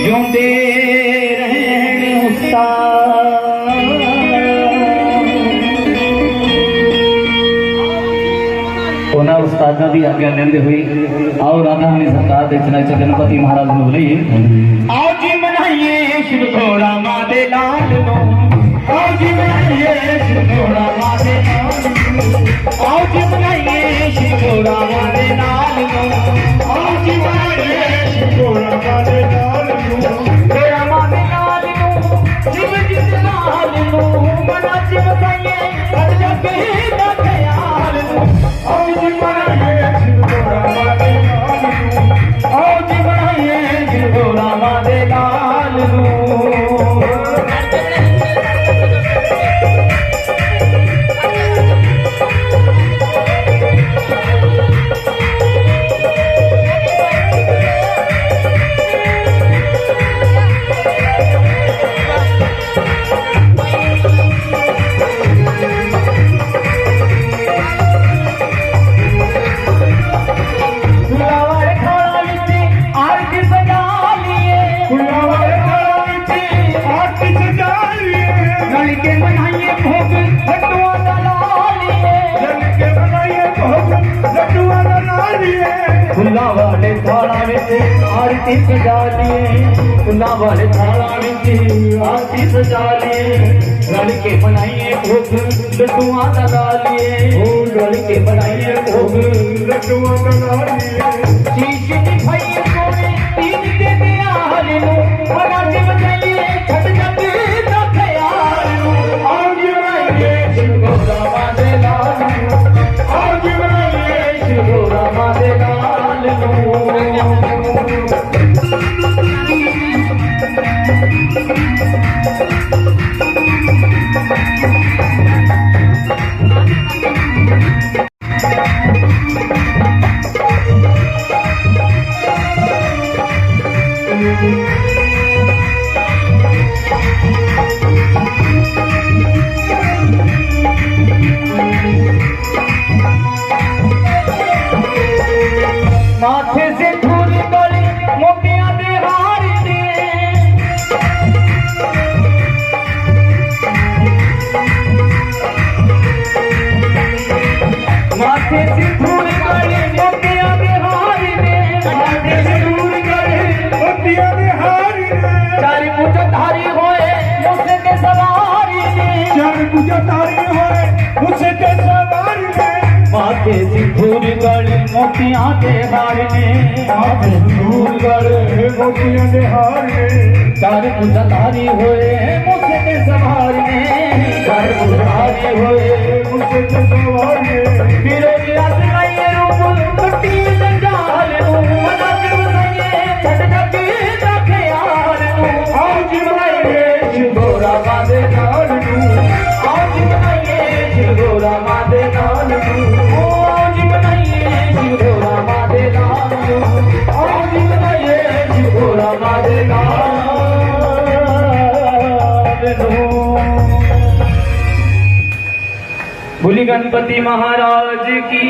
जिंदे रहन उस्ताद उन्होंने उस्तादों की आज्ञा लेंदे हुए आओ राधा हमें सरकार देखना गणपति महाराज ने बुलाइए। आओ जी मनाइए शिव थोड़ा मादे लाल नो, आओ जी मनाइए शिव थोड़ा मादे लाल नो, आओ जी मनाइए शिव थोड़ा मादे लाल नो, आओ जी मनाइए शिव थोड़ा मादे लाल नो, तेरा मादे लाल नो शिव जी लाल नो, मना शिव साईं हट जाके ना ख्याल नो, आओ जी मनाइए शिव थोड़ा मादे लाल नो, आओ जी मनाइए शिव थोड़ा मादे लाल नो। फुल्ला वाले थाला विच आरती सजा लिए, फुल्ला वाले थाला विच आरती सजा लिए, रल के बनाइए भोग लड्डुआं दा ला लिए, रल के बनाइए भोग लड्डुआं दा ला लिए, शीश दिखाइए सोने तीन दे दयाल नो, मना के बजाइए छट जग दा ख्याल नो, आओ जी बनाइए शिव गौरा मादे लाल नो, आओ जी बनाइए शिव गौरा मादे लाल नो। माथे से धूल गली मोतियां दे हार ने, माथे से धूल गली मोतियां दे हार ने, माथे से धूल गली मोतियां दे हार ने, चार मुझधारी होए मुझसे के सवारी ने, चार मुझधारी होए मुझसे के सवारी ने, माथे सिंदूर गले मोतियां के हार ने, माथे सिंदूर गले मोतियां के हार ने, चार मुझधारी होए मुझसे के सवार ने, चार मुझधारी होए मुझसे के सवार ने, फिरोज आसमाइए रूप कटी जंजाल नो, मना के बताइए छट जग दा ख्याल नो, आओ जी बनाइए शिव गौरा मादे लाल नो, आओ जी बनाइए शिव गौरा मादे लाल नो, आओ जी बनाइए शिव गौरा मादे लाल नो, आओ जी बनाइए शिव गौरा मादे लाल नो। बोली गणपति महाराज की।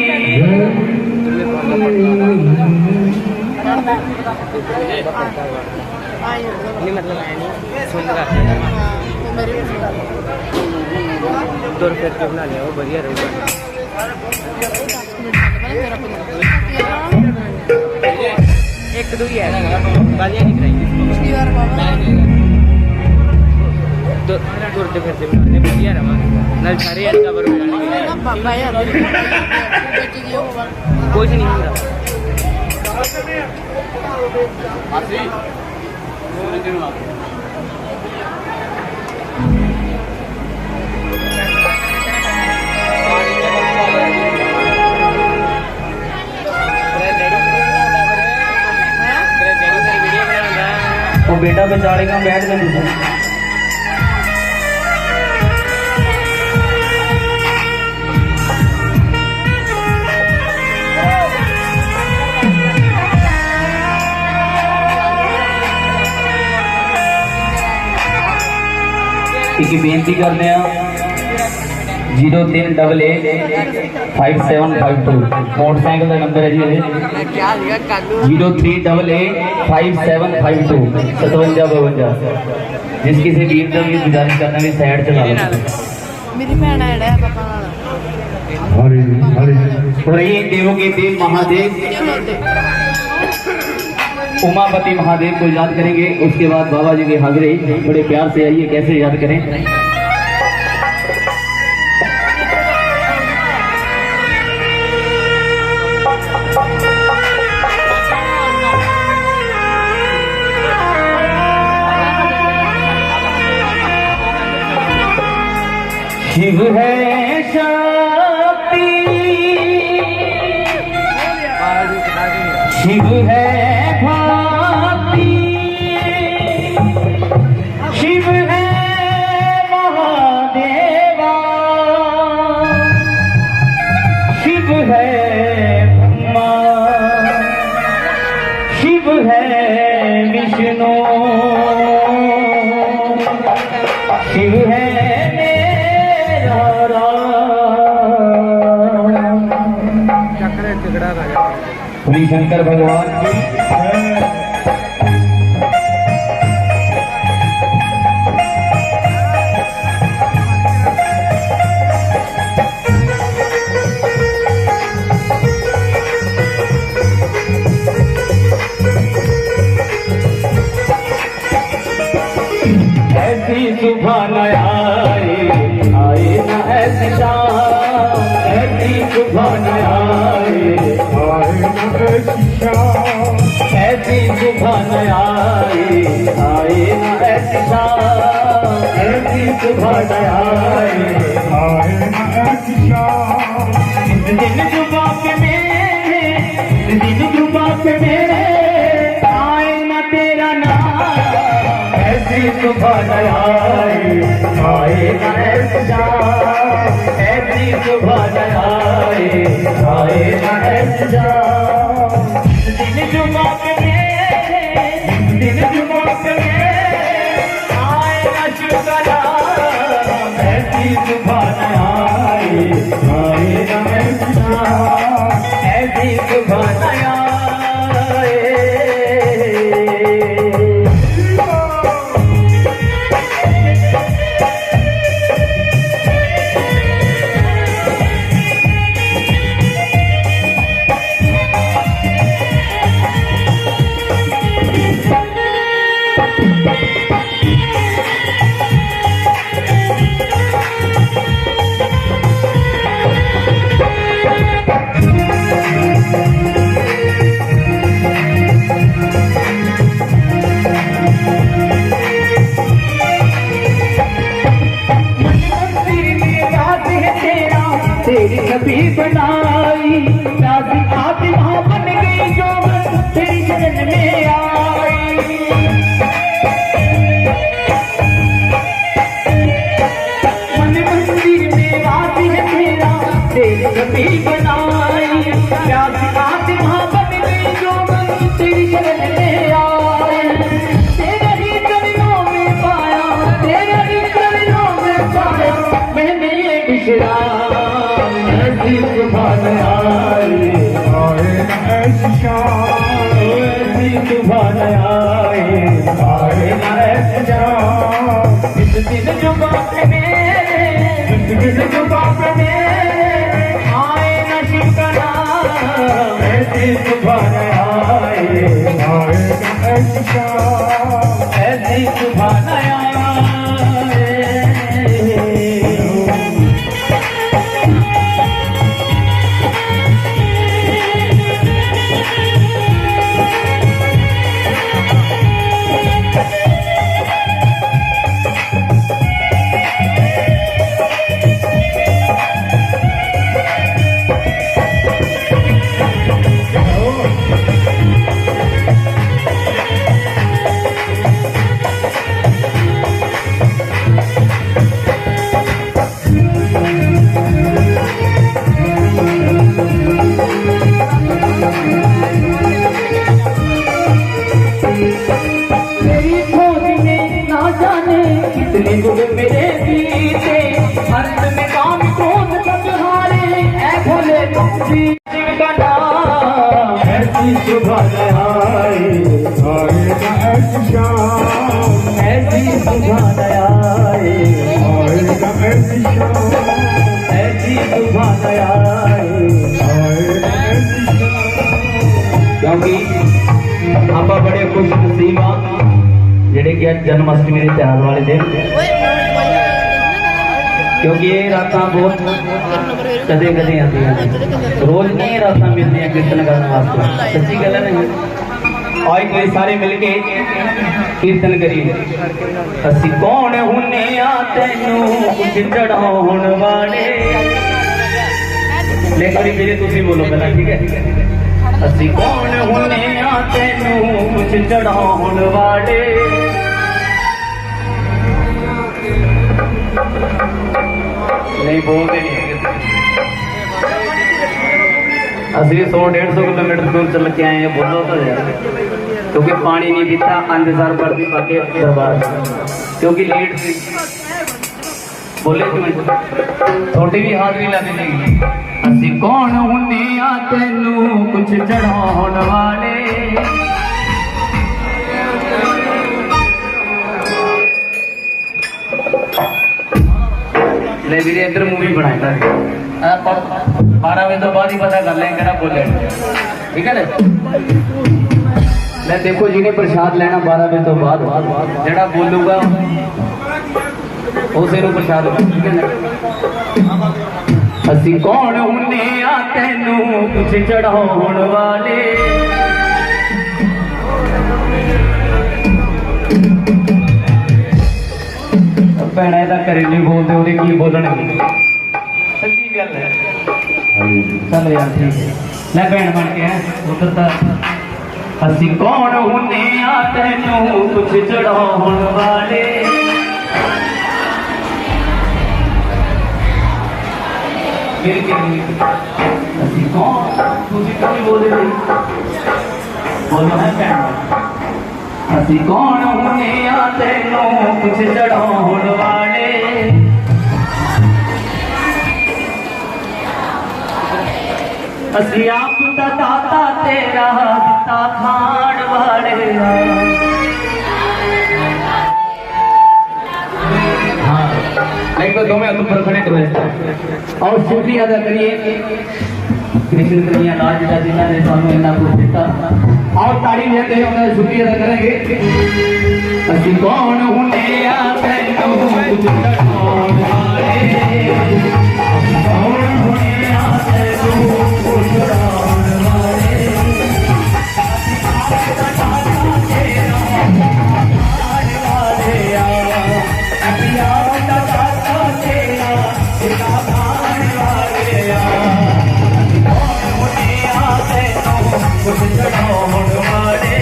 दो रुपये के बना लिया वो बढ़िया रहेगा। एक दो ही है गालियाँ नहीं कराएंगे। दो रुपये फिर से बना बढ़िया रहा नल सारे यार का बरो कुछ नहीं हो रहा। वो बेटा बेचारे का बैठ गए एक बेनती करने 03885752 मोटरसाइकिल का नंबर है जी 03885752 5752। जिस किसी वीर का भी गुजारिश करना भी साइड चला मेरी भैन है पापा और ये देवों के देव महादेव उमापति महादेव को याद करेंगे। उसके बाद बाबा जी के हाजिरे बड़े प्यार से आइए, कैसे याद करें। शिव है शक्ति, शिव है भक्ति, शिव है महादेवा, शिव है ब्रह्मा, शिव है विष्णु, शिव है श्री शंकर भगवान की ऐसी सुबह न आए न ऐसी शाम, ऐसी सुबह न आए ऐसी सुबह न आए न ऐसी शाम, ऐसी सुबह न आए न ऐसी शाम। दिन जुबा पे मेरे, दिन जुबा पे मेरे आए न तेरा नाम, ऐसी सुबह न आए न ऐसी शाम, ऐसी सुबह न आए न ऐसी शाम। दिन जुबा पे मेरे, दिन जुबा पे मेरे आए न शुक्रा, ऐसी सुबह न आए न ऐसी शाम, ऐसी सुबह न आए। तेरी छवि बनाई राजी आत्मा बन गई जो तेरी शरण में आई। मन मंदिर में राजी है तेरा, तेरी छवि बनाई राजी आत्मा बन गई जो तेरी शरण में आई। तेरे ही चरणों में पाया, तेरे ही चरणों में पाया मैंने ये बिछड़ा, ऐसी सुबह न आए न ऐसी शाम, ऐसी सुबह न आए न ऐसी शाम। इस दिन जुबा पे मेरे, इस दिन जुबा पे मेरे आए न शिव का नाम, ऐसी सुबह न आए न ऐसी शाम, ऐसी सुबह न आए। मेरे बीते अंत में काम को ऐसी सुबह न आए, आएगा ऐसी शाम, ऐसी सुबह न आए। आएगा ऐसी शाम। क्योंकि आप बड़े खुश नसीब आ जेडे कि अज जन्माष्टमी के त्योहार वाले दिन, क्योंकि ये रात बहुत कदे कदे आती हैं, रोज नहीं रात मिलती हैं कीर्तन करने वास्ते। सच्ची गल है ना। आज कोई सारे मिलके कीर्तन करिए। असी कौन हुने आ तैनू कुछ चढ़ाउण वाले। लेकिन मेरे तुसी बोलो पहला, ठीक है। असी कौन हुने आ तैनू कुछ चढ़ाउण वाले। नहीं बोलते नहीं असली 100-150 किलोमीटर दूर चल के आए हैं। बोलो तो यार, क्योंकि पानी नहीं पीता अंधेर वर्दी पाके दरबार, क्योंकि लेट थी। बोले क्यों छोटी भी हाजरी लग जाएगी। असी कौन हुने आ तैनू कुछ चढ़ाउण वाले। ले वीरे इधर मूवी बनाई था 12 बजे तो बाद ही पता कर लेंगे ना बोले, ठीक है ना। मैं देखो जी ने प्रसाद लेना 12 बजे तो बाद, जड़ा बोलूगा उसे नु प्रसाद, ठीक है ना। असी कौन हुने आ तैनू कुछ चढ़ाउण वाले। भैन का घरे नहीं बोलते उन्हें की बोलने, सच्ची गल है। चल यार ठीक है, मैं भैन बन के उधर तक। असी कौन हुने आ तैनू कुछ चढ़ाउण वाले। असी कौन तुझे कभी बोले बोलो है भैन। असी कौन हुने आ तैनू कुछ चढ़ाउण वाले। असी आप दा दाता तेरा दिता खाण वाले। हाँ नहीं दो में ऊपर खड़े करो और शुक्रिया अदा करिए कृष्ण कन्हैया लाल जी का जिन्होंने सानू इन्ना कुछ दिता। और ताड़ी लेते हैं उन्हें शुक्रिया अदा करेंगे। असी कौन हुने आ तैनू कुछ चढ़ाउण वाले। कौन हुने आ तैनू कुछ चढ़ाउण वाले। कुछ चढ़ाउण वाले।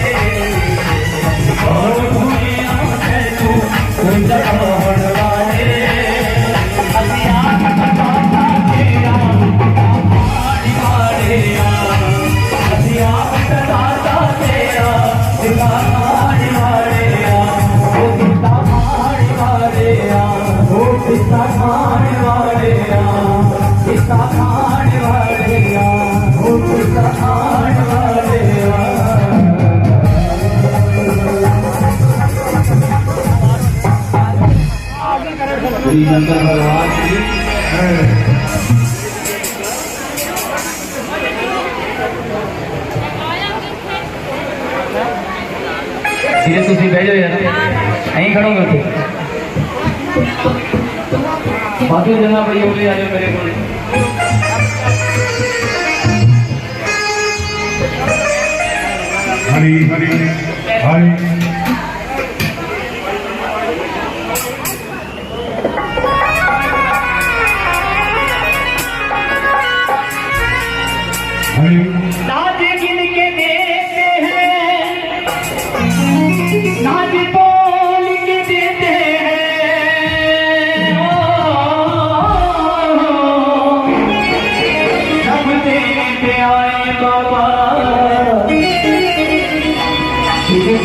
कौन हुने आ तैनू कुछ चढ़ाउण वाले। असी आप दाता तेरा खाण वाले। असी आप दाता तेरा दिता खाण वाले। ओ दिता खाण वाले, ओ दिता खाण वाले, दिता खाण वाले, ओ दिता खाण वाले। श्री शंकर भगवान की धीरे तुसी बह जाओ यार, यहीं खड़ोगे थे बाकी जगह पर ये आ जाओ मेरे को। हरी हरी हरी नाज गिन के देते हैं, नाज बोल के देते हैं। सब देने पे आए बाबा,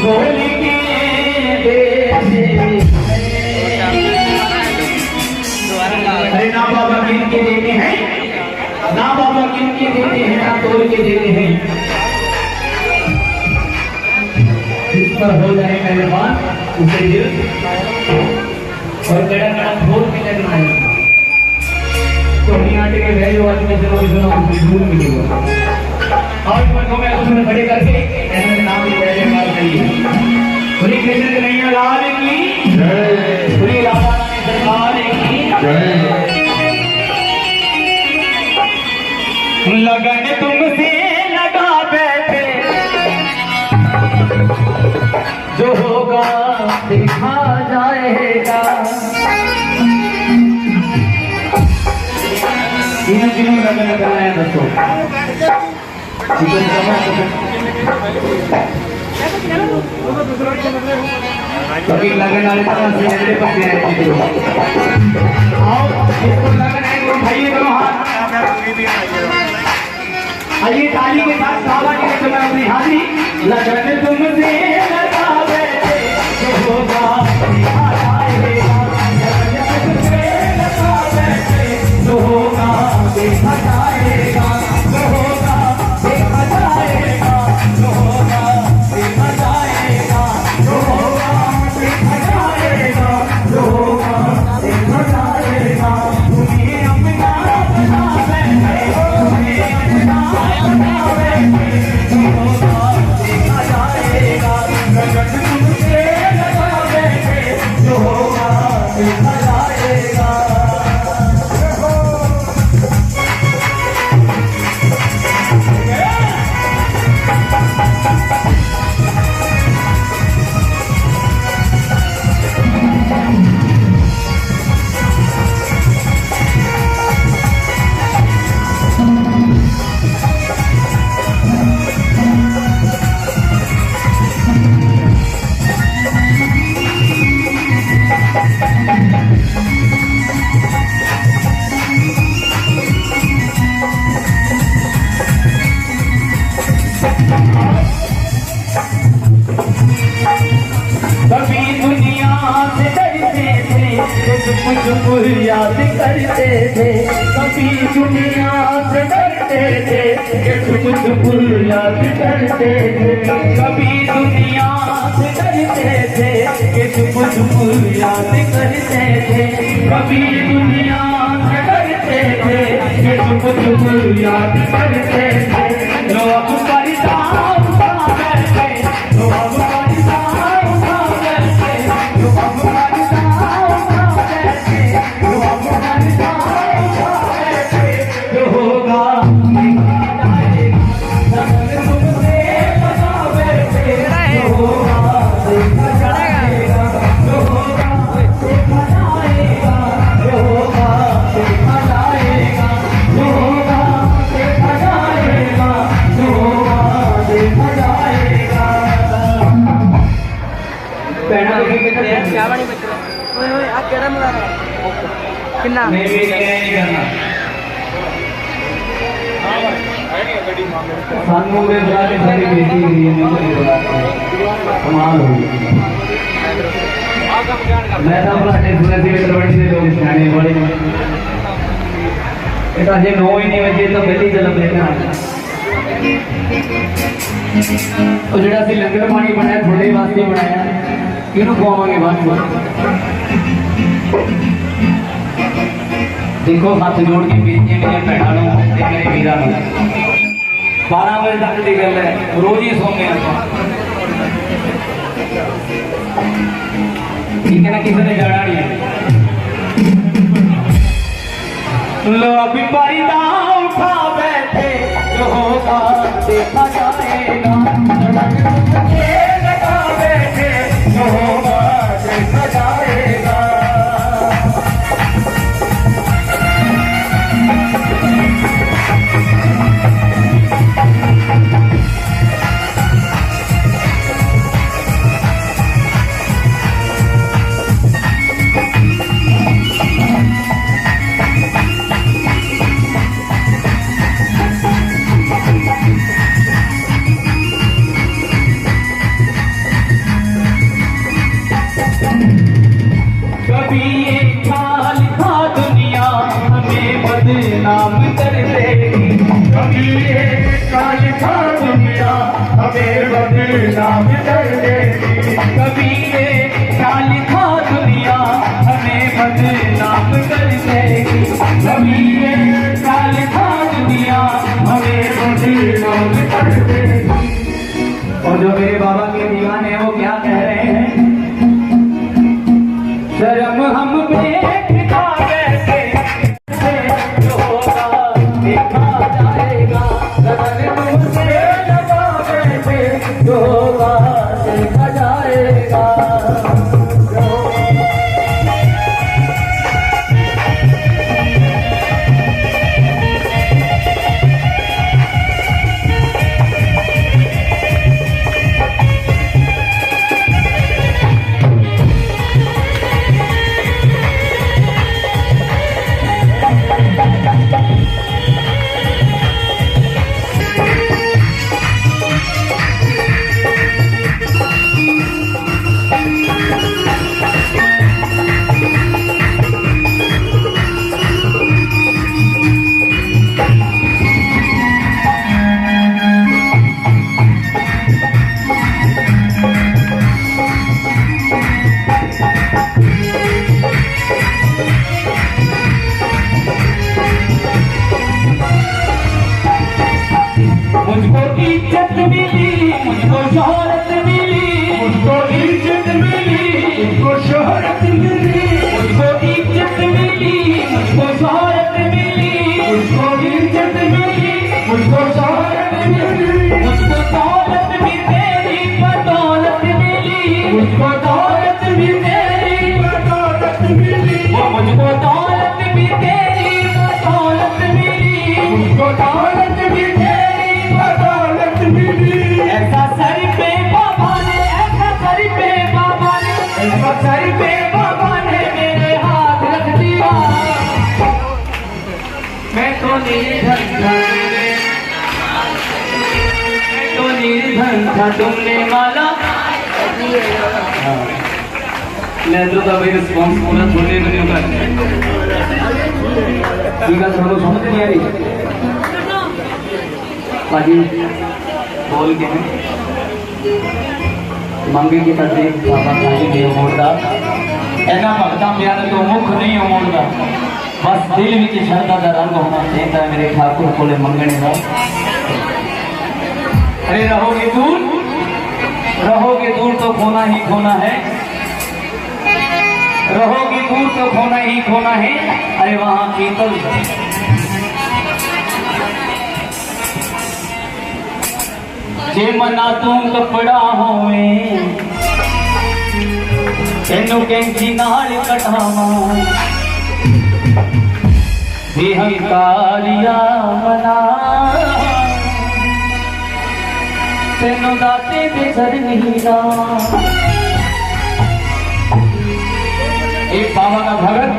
बोल के देते हैं। अरे ना बाबा गिन के देते हैं, ना बाबा गिन के देते हैं, ना तोड़ के देते हैं। पर हो जाए मेहरबान उसे दिल और कड़ा कड़ा खोल के लगना है तो आटे के वैल्यू आज में जरूर सुना दूर मिलेगा और मठों में उसने खड़े करके ऐसे नाम की वैल्यू मार करिए पूरी कृष्ण कन्हैया लाल की जय पूरी राधा रानी सरकार की जय लगन तुमसे लगा बैठे जो होगा देखा जाएगा तीनों लगन करना है दोस्तों कभी लगन वाले तरह से अगले पत्ते हैं आओ इसको लगन है तो उठाइए दोनों हाथ आइए ताली के साथ सावा के लिए मैं अपनी हाजिरी लगन तुमसे लगा बैठे जो होगा देखा जाएगा लगन तुमसे लगा बैठे जो होगा देखा जाएगा जो होगा देखा जाएगा जो होगा देखा जाएगा जो होगा देखा जाएगा जो होगा देखा जाएगा तुम्हें अपना बना बैठे तुम्हें अपना बना बैठे जो होगा देखा जाएगा लगन तुमसे लगा बैठे जो होगा देखा जाएगा कभी दुनिया से डरते थे कुछ याद करते थे कभी दुनिया से डरते थे कुछ याद करते थे कभी दुनिया से डरते थे कुछ याद करते थे कभी दुनिया से डरते थे कुछ याद करते थे लो अब परिताप उठा बैठे लो अब परिताप उठा बैठे लो अब परिताप उठा बैठे लो अब परिताप उठा बैठे जो होगा देखा जाएगा लगन तुमसे लगा बैठे जो होगा देखा जाएगा जो होगा देखा जाएगा जो होगा देखा जाएगा जो होगा देखा जाएगा जो होगा देखा जाएगा पहना देखिए कितने हैं क्या बनी बच्चे ओए ओए आप केड़ा मुड़ा रहा कितना मैं भी नहीं करना सानू में बुला के सारी बेटी हुई है नहीं बुलाते कमाल हो गई मैं तो बुलाते सुने थे बड़ी से लोग सियाने बड़े इतना जे 9 ही नहीं बजे तो पहली जन्म लेना और जेड़ा सी लंगर पानी बनाया थोड़े वास्ते बनाया किनु खवावांगे बाद में देखो हाथ जोड़ के बेटियां मेरी भैणों नु ते मेरे वीरां नु 12 बजे तक की गल है रोज ही सोने ठीक है ना किसी ने जाना नहीं है लो अभी परिदा उठा बैठे जो होगा देखा जाएगा लगा बैठे जो होगा देखा जाएगा कभी ये ख्याल था दुनिया हमें बदनाम कर देगी कभी ये ख्याल था दुनिया हमें बदनाम कर देगी कबीरे क्या लिखा दुनिया हमें बदनाम कर देगी। कबीरे क्या लिखा दुनिया हमें बदनाम कर देगी। और जो मेरे बाबा के दीवाने हैं वो क्या कह रहे हैं? शर्म हम पे किताबे से जो होगा देखा जाएगा। शर्म मुझसे लगावे से जो होगा देखा जाएगा। मुझको इज्जत मिली, मुझको शोहरत मिली, मुझको इज्जत मिली, मुझको शोहरत मिली, मुझको इज्जत मिली, मुझको शोहरत मिली, मुझको इज्जत मिली, मुझको शोहरत मिली, मुझको दौलत भी तेरी बदौलत मिली, मुझको दौलत भी तेरी बदौलत मिली, मुझको दौलत भी तेरी बदौलत मिली, मुझको दौलत भी तेरी बदौलत मिली। ऐसा सर पे बाबा ने, ऐसा सर पे बाबा ने, ऐसा सर पे बाबा ने मेरे हाथ रख दिया। मैं तो निर्धन था, मैं तो निर्धन था, तुमने माला। मैं तो कभी रिस्पॉन्स पूरा छोड़ने में नहीं होगा। ठीक है, समझ नहीं आ रही बाजी बोल के मंगे की तस्वीर बाबा खाली नहीं मोड़ता। ऐसा भगता प्यार तो मुख नहीं मोड़ता, बस दिल में श्रद्धा का रंग होना चाहिए मेरे ठाकुर कोले मंगने का। अरे रहोगे दूर तो खोना ही खोना है, रहोगे दूर तो खोना ही खोना है। अरे वहां कीर्तन जे मना तू कपड़ा होवे तेनू कैंची नाल कटावा। बेहंकारिया मना तेनू दाते दे चरनी लावा। एक बाबा का भगत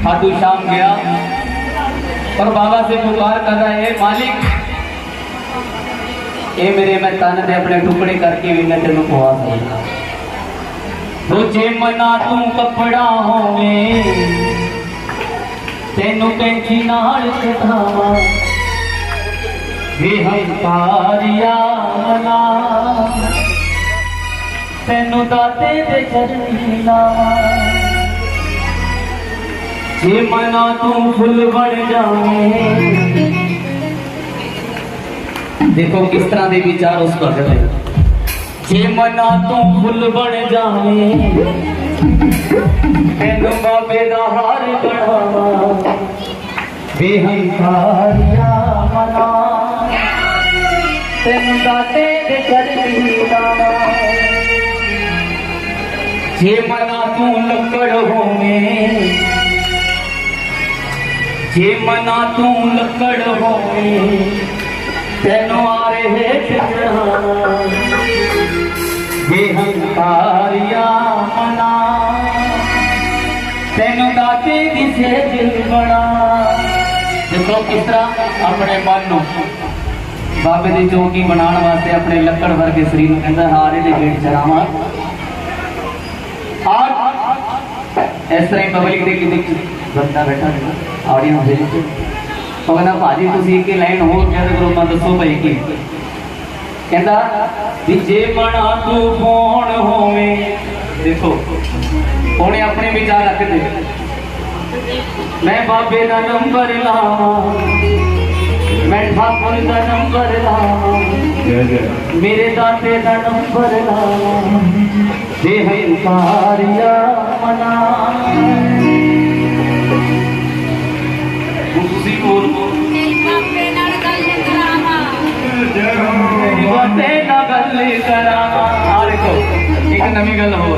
खाटू श्याम गया और बाबा से पुकार कर रहा है, मालिक ये मेरे मैं तन दे अपने टुकड़े करके भी मैं तेन खुआ सकता। रोजे मना तू कपड़ा होवे तेनू कैंची नाल कटावा। बेहंकारिया मना तेनू दाते दे चरनी लावा। जे मना तू फुल बन जावे। देखो किस तरह के विचार उस भगत है। जे मना तू फुल बन जावे तेनू बाबे दा हार बनावा। बेहंकारिया मना तेनू दाते दे चरनी लावा। जे मना तू लकड़ होवे, जे मना तू लकड़ होवे तेनू आरे हेठ चढ़ावा। बेहंकारिया मना तेनू दाते दी सेज बना। देखो किस तरह अपने मन नू बाबे दी चौकी बनाने वास्ते अपने लकड़ वर्गे शरीर नूं कहंदा हारे दे हेठ चढ़ावा। आज इस तरह पब्लिक दे कि बंदा बैठा है ऑडियंस दे तो कहना भाजी तुम एक लाइन होर कह करो मैं दसो भाई कि कहता भी जे मना तू फोन होवे देखो उन्हें अपने विचार रख दे मैं बाबे का नंबर लावा मैं ठाकुर का नंबर लावा मेरे दाते का नंबर लावा दे हंकारिया मना उसी बोल बाते ना गल करावा आ देखो एक नवी गल हो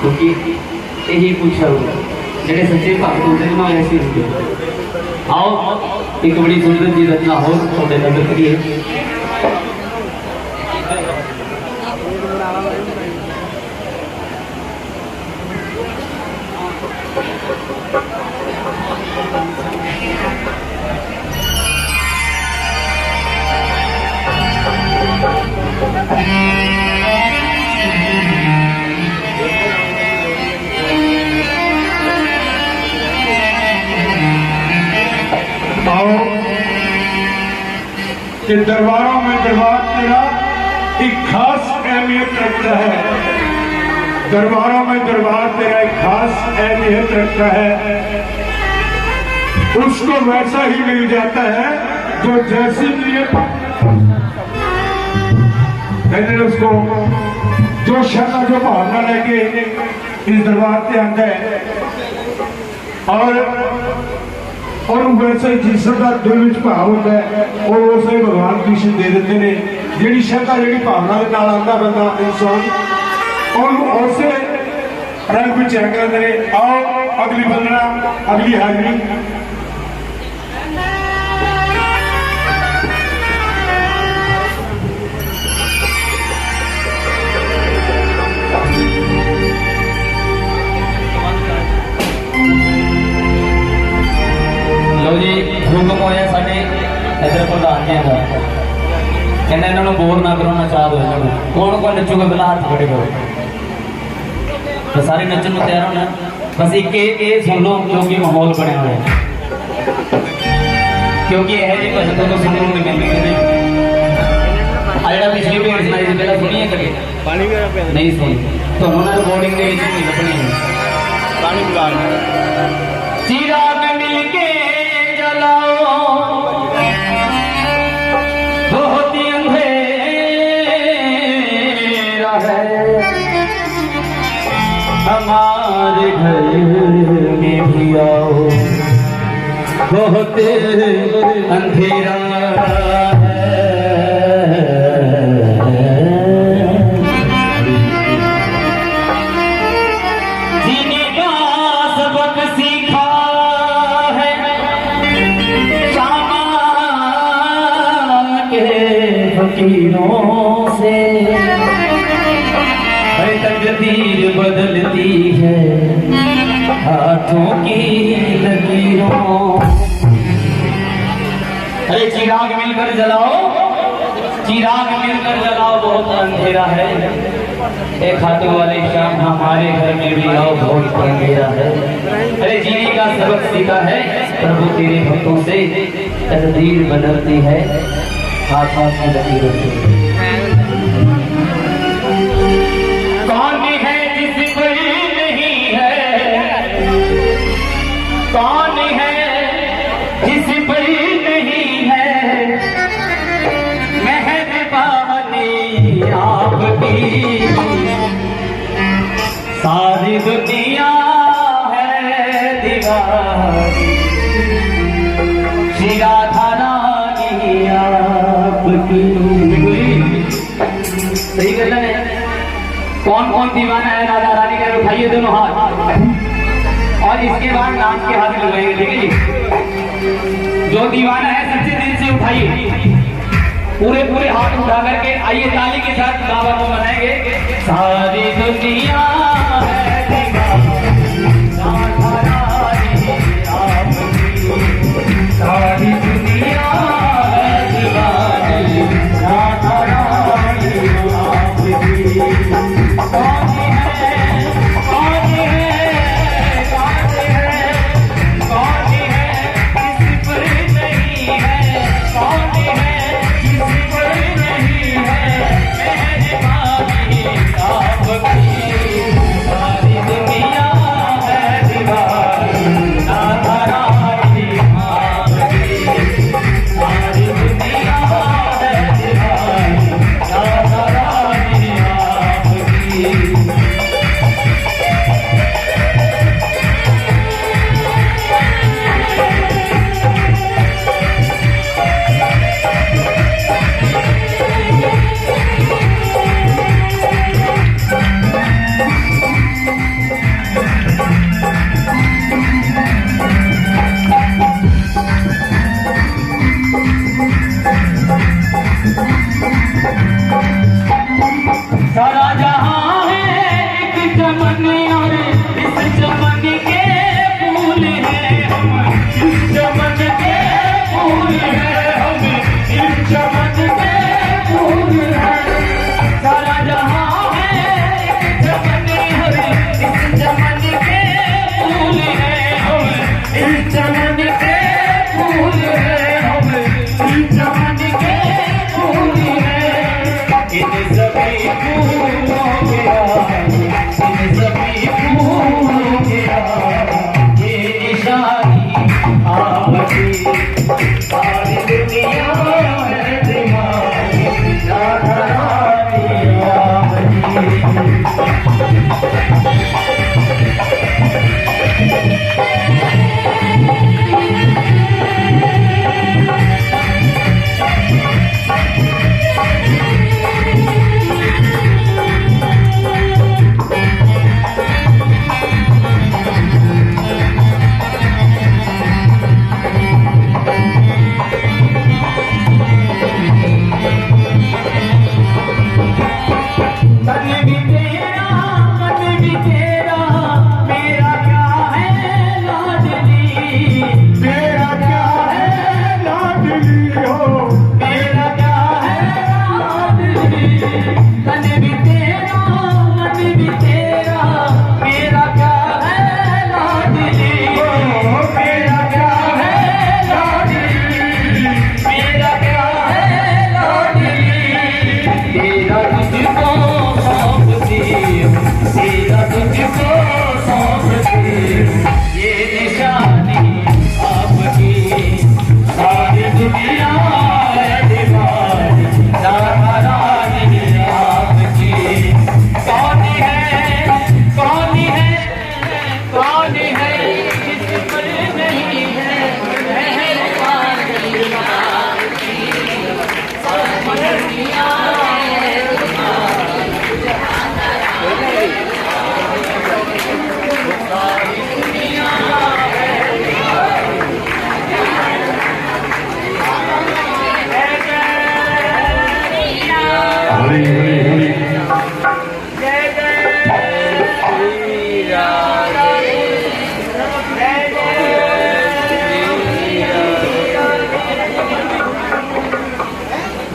क्योंकि यही पूछा जेडे सच्चे भक्त होते ना ऐसे होते आओ एक बड़ी सुंदर जी रचना हो थोड़े नजर करिए कि दरबारों में दरबार तेरा एक खास अहमियत रखता है। दरबारों में दरबार तेरा एक खास अहमियत रखता है। उसको वैसा ही मिल जाता है जो जैसी नीयत कहते उसको जो श्रद्धा जो भावना लेके इस दरबार से आता है और वैसे जिस श्रद्धा दिल में भाव होता है और उसे भगवान कृष्ण दे देते हैं। जी श्रद्धा जी भावना के नाल आता बंदा इंसान और उसे रंग में चेक करते हैं। आओ अगली बंदना अगली हाजरी लो जी हुक्म होया साडे इधर प्रधान जी का कहना इन्होंने बोर ना करो ना चाह दो कौन कौन नचूगा पहला हाथ खड़े करो तो सारे नचन को तैयार होना बस एक सुन लो क्योंकि माहौल बने हुए हैं क्योंकि यह जी भजन तो सुनने को मिलेंगे नहीं आजा पिछली भेड़ सुनाई थी पहला सुनिए कभी नहीं सुनी तो उन्होंने रिकॉर्डिंग के विच नहीं अपनी चिराग मिलके बहुत ही अंधेरा है हमारे घर में भी आओ बहुत अंधेरा फकीरों से तकदीर बदलती है हाथों की लकीरों। अरे चिराग मिलकर जलाओ चिराग मिलकर जलाओ बहुत अंधेरा है एक खातों वाले शाम हमारे घर में भी आओ बहुत अंधेरा है। अरे जीने का सबक सीखा है प्रभु तेरे भक्तों से तकदीर बदलती है हाथों की लकीरों से। कौन है जिस पर नहीं है कौन है जिस पर नहीं है मेहरबानी आपकी सारी दुनिया है दीवानी श्री राधा रानी आपकी। सही गल है कौन कौन दीवाना है राधा रानी का उठाइए दोनों हाथ और इसके बाद नाच के हाथ लगाएंगे ठीक है जी। जो दीवाना है सच्चे दिल से उठाइए पूरे पूरे हाथ उठा करके आइए ताली के साथ बाबा को मनाएंगे। सारी दुनिया है सारी दुनिया है दीवानी राधा रानी आपकी। कौन है कौन है कौन है कौन है किस पर नहीं है सारा जहां है एक चमन और इस चमन के फूल है हम, इस चमन के फूल है हम, इस चमन के फूल है। सारा जहां है एक चमन और इस चमन के फूल है हम, इस चमन के फूल है हम, इस चमन के फूल है। इन सभी फूलों के इन सभी फूलों के ये निशानी आपकी सारी दुनिया है तुम्हारी राधारानी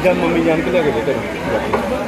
जब मम्मी जान के लेके